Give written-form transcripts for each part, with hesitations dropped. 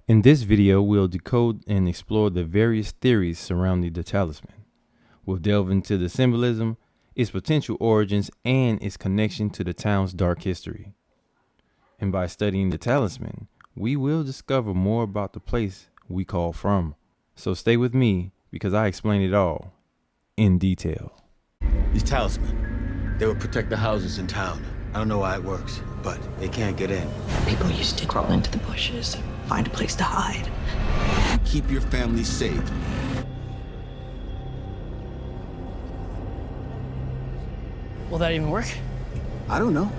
In this video, we'll decode and explore the various theories surrounding the talisman. We'll delve into the symbolism, its potential origins, and its connection to the town's dark history. And by studying the talisman, we will discover more about the place we call From. So stay with me because I explain it all in detail. These talisman, they will protect the houses in town. I don't know why it works, but they can't get in. People used to crawl into the bushes, find a place to hide. Keep your family safe. Will that even work? I don't know.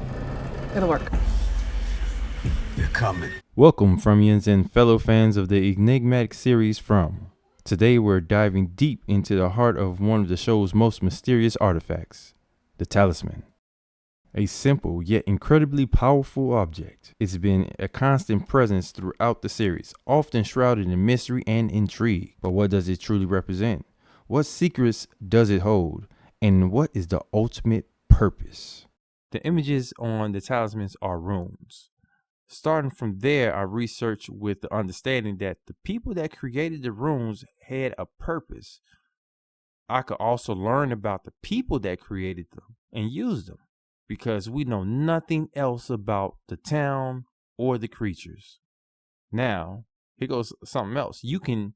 It'll work. They're coming. Welcome, Fromians and fellow fans of the enigmatic series From. Today we're diving deep into the heart of one of the show's most mysterious artifacts, the talisman. A simple yet incredibly powerful object. It's been a constant presence throughout the series, often shrouded in mystery and intrigue. But what does it truly represent? What secrets does it hold? And what is the ultimate purpose? The images on the talismans are runes. Starting from there, I researched with the understanding that the people that created the runes had a purpose. I could also learn about the people that created them and used them, because we know nothing else about the town or the creatures. Now, here goes something else. You can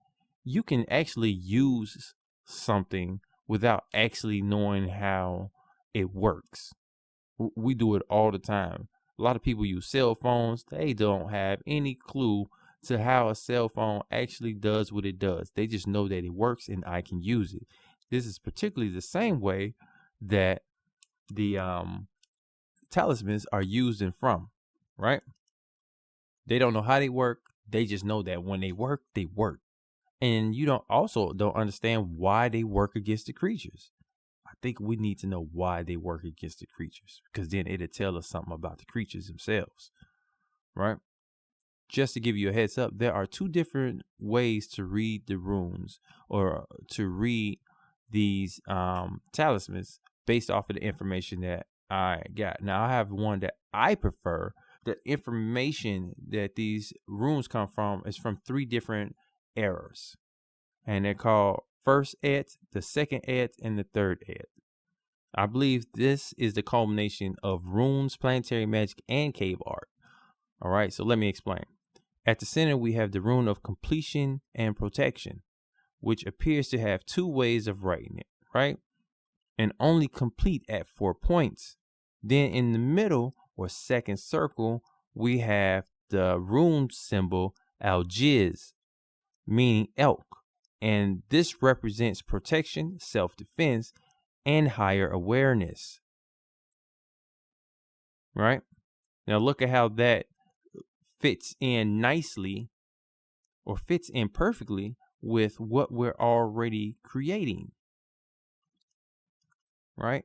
actually use something without actually knowing how it works. We do it all the time. A lot of people use cell phones. They don't have any clue to how a cell phone actually does what it does. They just know that it works and I can use it. This is particularly the same way that the talismans are used in From, right? They don't know how they work. They just know that when they work, they work. And you don't understand why they work against the creatures. I think we need to know why they work against the creatures, because then it'll tell us something about the creatures themselves, right? Just to give you a heads up, there are two different ways to read the runes or to read these talismans based off of the information that I got. Now, I have one that I prefer. The information that these runes come from is from three different eras, and they're called first ed, the second ed, and the third ed. I believe this is the culmination of runes, planetary magic, and cave art. All right, so let me explain. At the center, we have the rune of completion and protection, which appears to have two ways of writing it, right? And only complete at 4 points. Then in the middle, or second circle, we have the rune symbol algiz, meaning elk. And this represents protection, self-defense, and higher awareness. Right? Now look at how that fits in nicely, or fits in perfectly with what we're already creating. Right?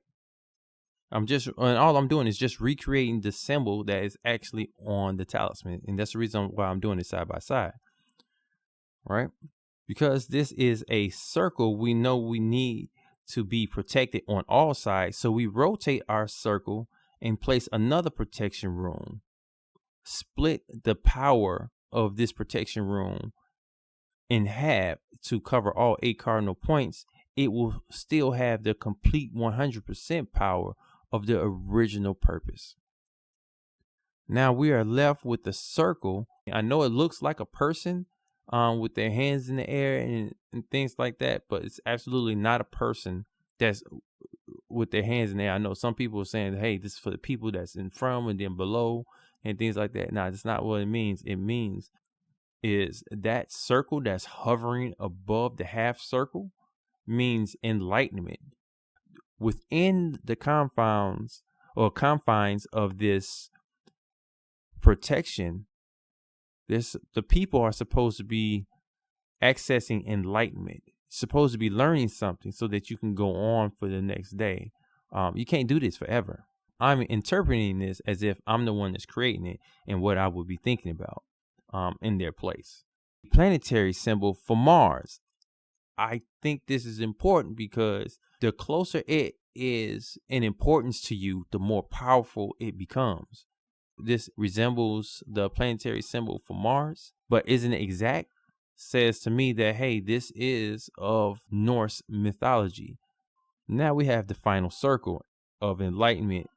All I'm doing is just recreating the symbol that is actually on the talisman. And that's the reason why I'm doing it side by side. Right? Because this is a circle, we know we need to be protected on all sides. So we rotate our circle and place another protection rune. Split the power of this protection rune in half to cover all 8 cardinal points. It will still have the complete 100% power of the original purpose. Now we are left with the circle. I know it looks like a person with their hands in the air and things like that, but it's absolutely not a person that's with their hands in the air. I know some people are saying, hey, this is for the people that's in From and then below and things like that. No, that's not what it means. It means is that circle that's hovering above the half circle means enlightenment. Within the confines of this protection, the people are supposed to be accessing enlightenment, supposed to be learning something so that you can go on for the next day. You can't do this forever. I'm interpreting this as if I'm the one that's creating it and what I would be thinking about in their place. Planetary symbol for Mars. I think this is important because the closer it is in importance to you, the more powerful it becomes. This resembles the planetary symbol for Mars. but isn't exact, says to me that, hey, this is of Norse mythology. Now we have the final circle of enlightenment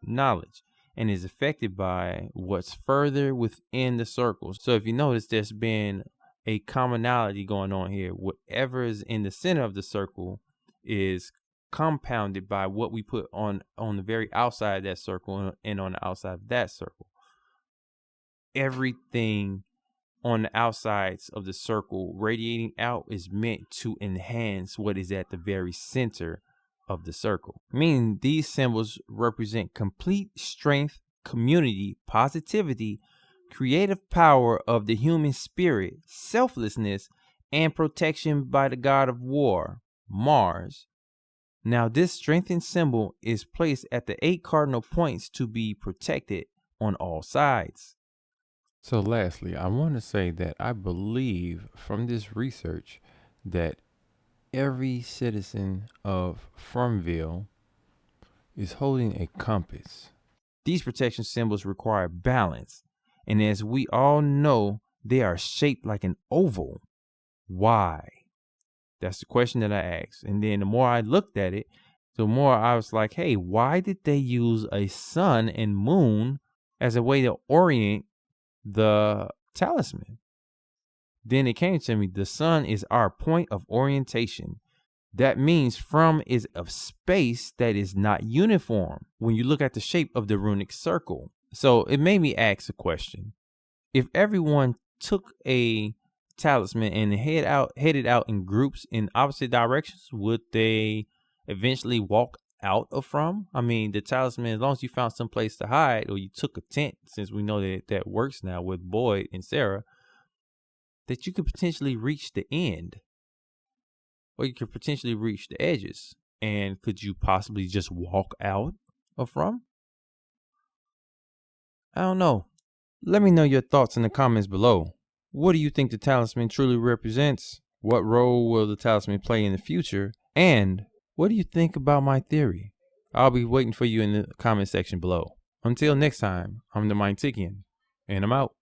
knowledge and is affected by what's further within the circle. So if you notice, there's been a commonality going on here. Whatever is in the center of the circle is compounded by what we put on the very outside of that circle and on the outside of that circle. Everything on the outsides of the circle radiating out is meant to enhance what is at the very center of the circle. Meaning these symbols represent complete strength, community, positivity, creative power of the human spirit, selflessness, and protection by the god of war, Mars. Now this strengthened symbol is placed at the 8 cardinal points to be protected on all sides. So lastly, I want to say that I believe from this research that every citizen of Fromville is holding a compass. These protection symbols require balance, and as we all know, they are shaped like an oval. Why? That's the question that I asked. And then the more I looked at it, the more I was like, hey, why did they use a sun and moon as a way to orient the talisman? Then it came to me, the sun is our point of orientation. That means from is of space that is not uniform when you look at the shape of the runic circle. So it made me ask a question. If everyone took a talisman and headed out in groups in opposite directions, would they eventually walk out of From? I mean, the talisman, as long as you found some place to hide or you took a tent, since we know that works now with Boyd and Sarah, that you could potentially reach the end, or you could potentially reach the edges. And could you possibly just walk out of From? I don't know. Let me know your thoughts in the comments below. What do you think the talisman truly represents? What role will the talisman play in the future? And what do you think about my theory? I'll be waiting for you in the comment section below. Until next time, I'm the Mindtikian, and I'm out.